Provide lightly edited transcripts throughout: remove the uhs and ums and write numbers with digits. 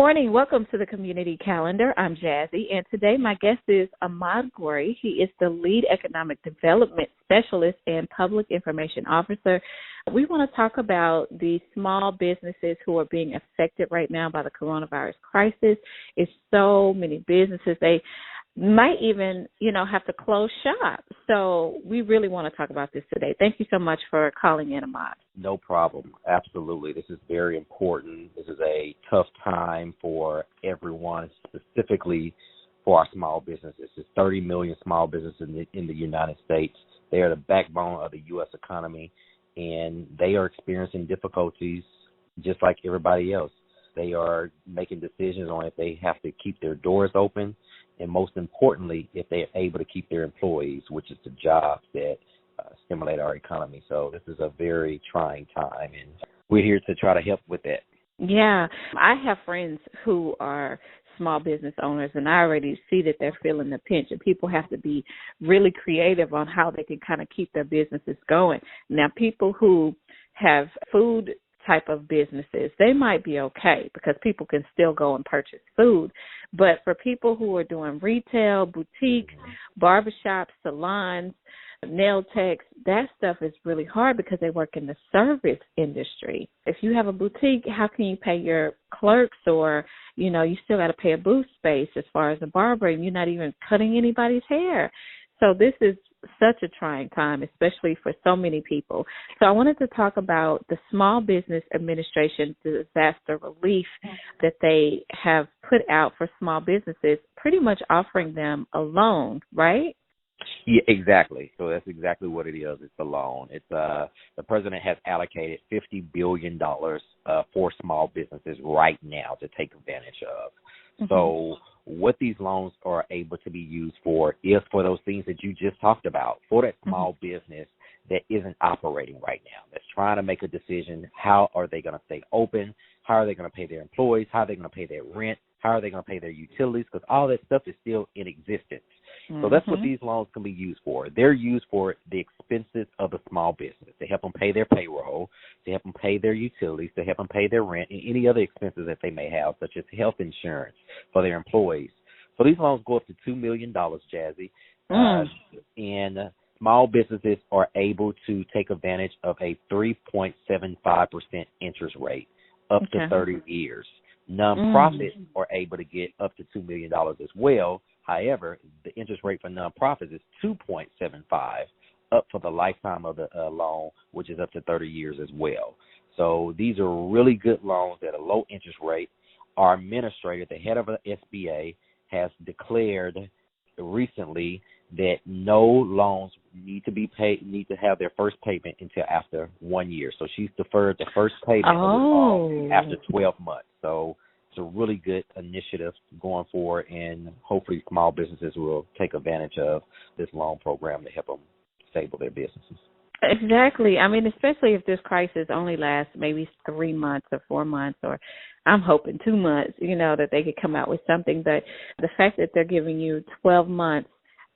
morning. Welcome to the Community Calendar. I'm Jazze, and today my guest is Ahmad Goree. He is the Lead Economic Development Specialist and Public Information Officer. We want to talk about the small businesses who are being affected right now by the coronavirus crisis. It's so many businesses. They might even, have to close shop. So we really want to talk about this today. Thank you so much for calling in, Ahmad. No problem. Absolutely. This is very important. This is a tough time for everyone, specifically for our small businesses. There's 30 million small businesses in the United States. They are the backbone of the U.S. economy, and they are experiencing difficulties just like everybody else. They are making decisions on if they have to keep their doors open, and most importantly, if they're able to keep their employees, which is the jobs that stimulate our economy. So this is a very trying time, and we're here to try to help with that. Yeah, I have friends who are small business owners, and I already see that they're feeling the pinch, and people have to be really creative on how they can kind of keep their businesses going. Now, people who have food type of businesses, they might be okay because people can still go and purchase food. But for people who are doing retail, boutiques, barbershops, salons, nail techs, that stuff is really hard because they work in the service industry. If you have a boutique, how can you pay your clerks, or, you still got to pay a booth space as far as a barber, and you're not even cutting anybody's hair. So this is such a trying time, especially for so many people. So I wanted to talk about the Small Business Administration disaster relief that they have put out for small businesses, pretty much offering them a loan, right? Yeah, exactly. So that's exactly what it is. It's a loan. It's the president has allocated $50 billion for small businesses right now to take advantage of. Mm-hmm. So what these loans are able to be used for is for those things that you just talked about, for that small business that isn't operating right now, that's trying to make a decision. How are they going to stay open? How are they going to pay their employees? How are they going to pay their rent? How are they going to pay their utilities? Because all that stuff is still in existence. So that's what these loans can be used for. They're used for the expenses of the small business. They help them pay their payroll, to help them pay their utilities, to help them pay their rent, and any other expenses that they may have, such as health insurance for their employees. So these loans go up to $2 million, Jazze, and small businesses are able to take advantage of a 3.75% interest rate up to 30 years. Nonprofits are able to get up to $2 million as well. However, the interest rate for nonprofits is 2.75 up for the lifetime of the loan, which is up to 30 years as well. So these are really good loans at a low interest rate. Our administrator, the head of the SBA, has declared recently that no loans need to have their first payment until after 1 year. So she's deferred the first payment of the loan after 12 months. So it's a really good initiative going forward, and hopefully small businesses will take advantage of this loan program to help them stable their businesses. Exactly. I mean, especially if this crisis only lasts maybe 3 months or 4 months, or I'm hoping 2 months, that they could come out with something. But the fact that they're giving you 12 months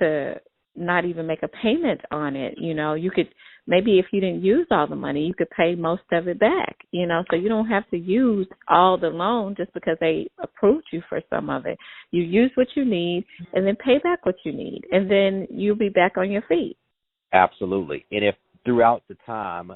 to not even make a payment on it, you could, maybe if you didn't use all the money, you could pay most of it back, so you don't have to use all the loan just because they approved you for some of it. You use what you need and then pay back what you need, and then you'll be back on your feet. Absolutely. And if throughout the time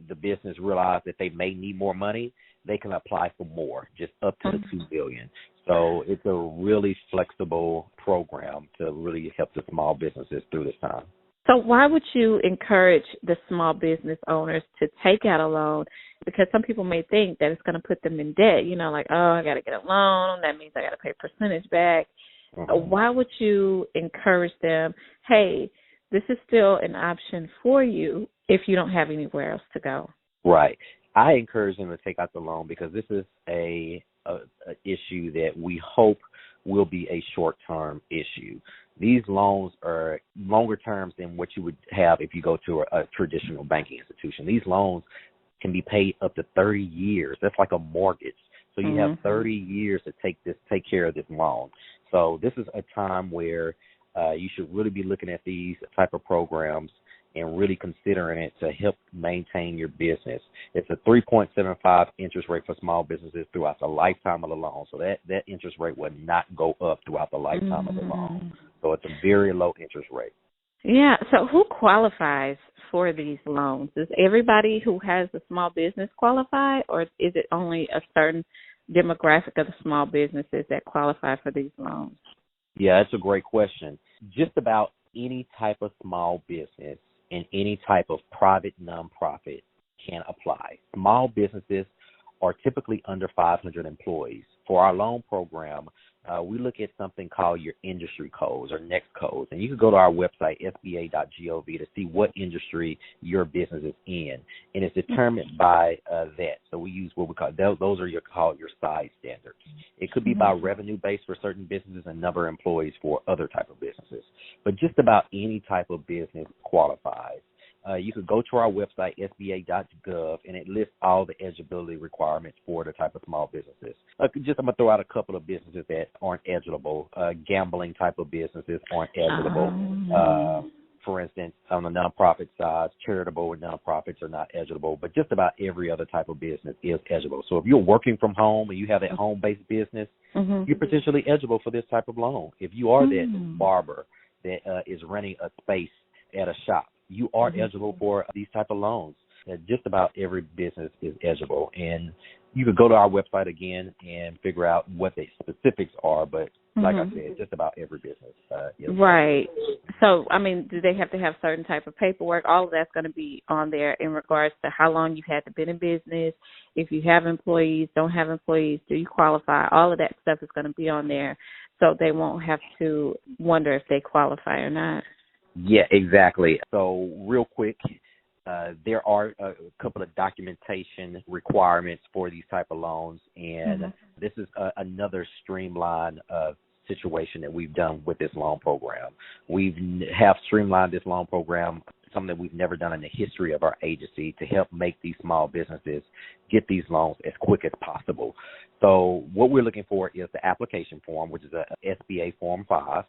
the business realizes that they may need more money, they can apply for more, just up to the $2 billion. So it's a really flexible program to really help the small businesses through this time. So why would you encourage the small business owners to take out a loan? Because some people may think that it's going to put them in debt, like, I got to get a loan. That means I got to pay a percentage back. Why would you encourage them, hey, this is still an option for you if you don't have anywhere else to go? Right. I encourage them to take out the loan because this is a issue that we hope will be a short-term issue. These loans are longer terms than what you would have if you go to a traditional banking institution. These loans can be paid up to 30 years. That's like a mortgage. So you have 30 years to take care of this loan. So this is a time where you should really be looking at these type of programs and really considering it to help maintain your business. It's a 3.75 interest rate for small businesses throughout the lifetime of the loan. So that interest rate will not go up throughout the lifetime of the loan. So it's a very low interest rate. Yeah. So who qualifies for these loans? Does everybody who has a small business qualify, or is it only a certain demographic of the small businesses that qualify for these loans? Yeah, that's a great question. Just about any type of small business and any type of private nonprofit can apply. Small businesses are typically under 500 employees. For our loan program, we look at something called your industry codes or next codes. And you can go to our website, SBA.gov, to see what industry your business is in. And it's determined by that. So we use what we call, those are called your size standards. It could be by revenue base for certain businesses and number of employees for other type of businesses. But just about any type of business qualifies. You could go to our website, SBA.gov, and it lists all the eligibility requirements for the type of small businesses. I'm going to throw out a couple of businesses that aren't eligible. Gambling type of businesses aren't eligible. For instance, on the nonprofit side, charitable nonprofits are not eligible, but just about every other type of business is eligible. So if you're working from home and you have that home-based business, you're potentially eligible for this type of loan. If you are that barber that is renting a space at a shop, you are eligible for these type of loans. Just about every business is eligible. And you could go to our website again and figure out what the specifics are. But like I said, just about every business is right. So, I mean, do they have to have certain type of paperwork? All of that's going to be on there in regards to how long you've had to been in business, if you have employees, don't have employees, do you qualify? All of that stuff is going to be on there so they won't have to wonder if they qualify or not. Yeah, exactly. So real quick, there are a couple of documentation requirements for these type of loans, and this is another streamlined situation that we've done with this loan program. We have streamlined this loan program, something that we've never done in the history of our agency, to help make these small businesses get these loans as quick as possible. So what we're looking for is the application form, which is a SBA Form 5.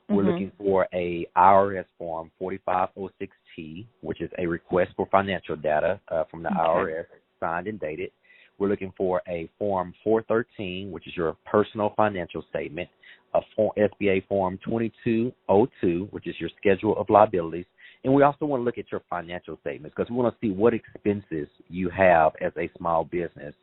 We're looking for a IRS Form 4506T, which is a request for financial data from the IRS, signed and dated. We're looking for a Form 413, which is your personal financial statement, a SBA Form 2202, which is your schedule of liabilities. And we also want to look at your financial statements because we want to see what expenses you have as a small business,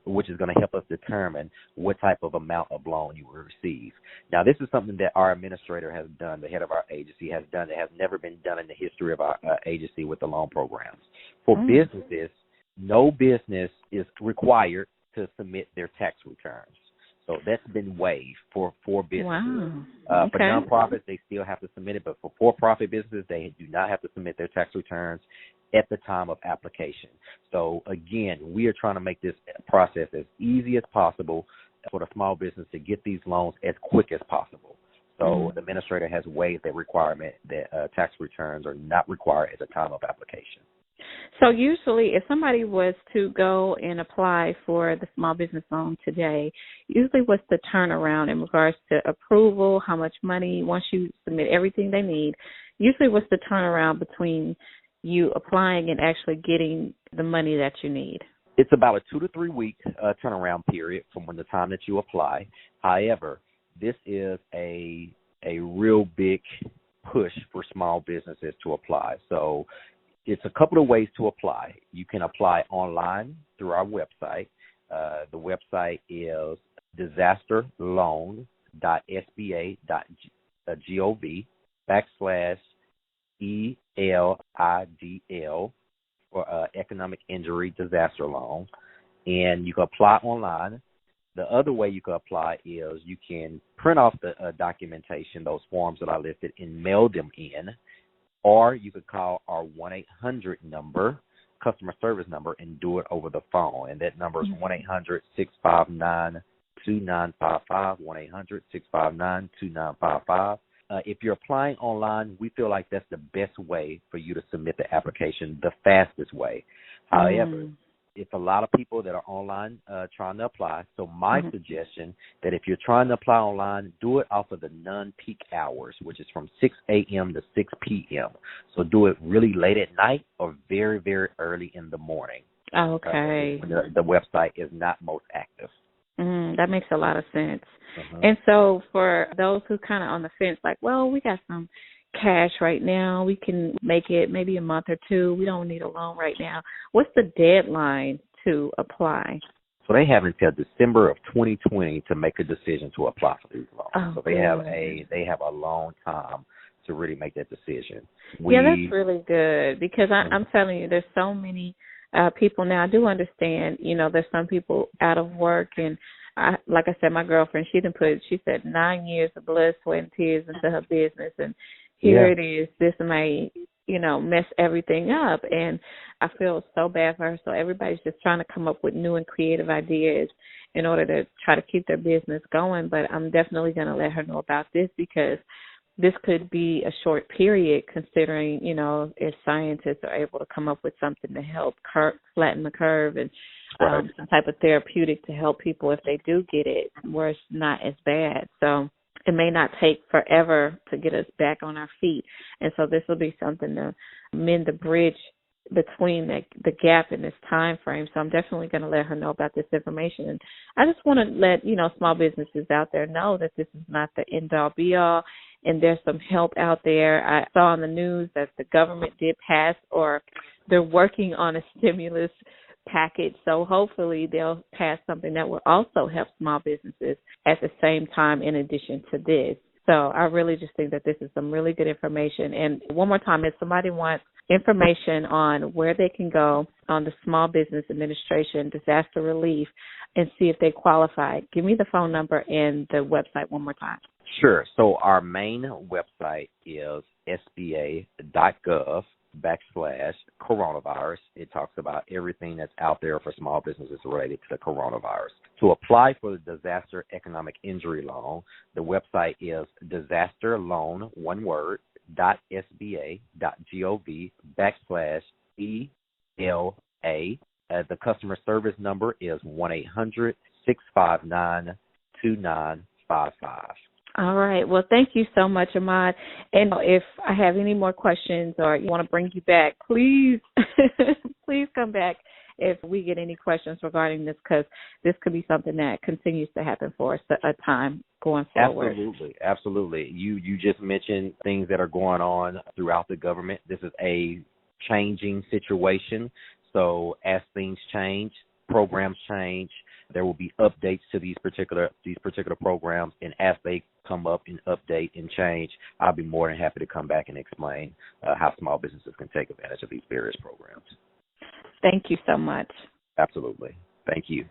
which is going to help us determine what type of amount of loan you will receive. Now, this is something that our administrator has done, the head of our agency has done, that has never been done in the history of our agency with the loan programs. For businesses, no business is required to submit their tax returns. So that's been waived for businesses. Wow. For nonprofits, they still have to submit it, but for for-profit businesses, they do not have to submit their tax returns at the time of application. So, again, we are trying to make this process as easy as possible for the small business to get these loans as quick as possible. So the administrator has waived that requirement that tax returns are not required at the time of application. So usually if somebody was to go and apply for the small business loan today, usually what's the turnaround in regards to approval, how much money, once you submit everything they need, usually what's the turnaround between you applying and actually getting the money that you need? It's about a 2 to 3 week turnaround period from when the time that you apply. However, this is a real big push for small businesses to apply. So it's a couple of ways to apply. You can apply online through our website. The website is disasterloan.sba.gov/ELIDL for economic injury disaster loan. And you can apply online. The other way you can apply is you can print off the documentation, those forms that I listed, and mail them in. Or you could call our 1-800 number, customer service number, and do it over the phone. And that number is 1-800-659-2955, 1-800-659-2955. If you're applying online, we feel like that's the best way for you to submit the application, the fastest way. However, it's a lot of people that are online trying to apply. So my suggestion that if you're trying to apply online, do it off of the non-peak hours, which is from 6 a.m. to 6 p.m. So do it really late at night or very, very early in the morning. Okay. The website is not most active. That makes a lot of sense. And so for those who kind of on the fence, like, well, we got some cash right now. We can make it maybe a month or two. We don't need a loan right now. What's the deadline to apply? So they have until December of 2020 to make a decision to apply for these loans. Oh, so they have a long time to really make that decision. That's really good because I'm telling you, there's so many people now. I do understand, there's some people out of work, and like I said, my girlfriend, she said 9 years of blood, sweat, and tears into her business, and here it is. This may, mess everything up, and I feel so bad for her. So everybody's just trying to come up with new and creative ideas in order to try to keep their business going. But I'm definitely going to let her know about this because this could be a short period considering, if scientists are able to come up with something to help flatten the curve and some type of therapeutic to help people if they do get it where it's not as bad. So it may not take forever to get us back on our feet. And so this will be something to mend the bridge between the gap in this time frame. So I'm definitely going to let her know about this information. And I just want to let, small businesses out there know that this is not the end-all, be-all, and there's some help out there. I saw on the news that the government did pass or they're working on a stimulus package. So hopefully they'll pass something that will also help small businesses at the same time in addition to this. So I really just think that this is some really good information. And one more time, if somebody wants information on where they can go on the Small Business Administration disaster relief and see if they qualify, give me the phone number and the website one more time. Sure. So our main website is sba.gov/coronavirus. It talks about everything that's out there for small businesses related to the coronavirus. To apply for the disaster economic injury loan, the website is disasterloan, one word, .sba.gov/ELA. The customer service number is 1-800-659-2955. All right. Well, thank you so much, Ahmad. And if I have any more questions or you want to bring you back, please, please come back if we get any questions regarding this, because this could be something that continues to happen for us a time going forward. Absolutely. You just mentioned things that are going on throughout the government. This is a changing situation. So as things change, programs change. There will be updates to these particular programs, and as they come up and update and change, I'll be more than happy to come back and explain how small businesses can take advantage of these various programs. Thank you so much. Absolutely. Thank you.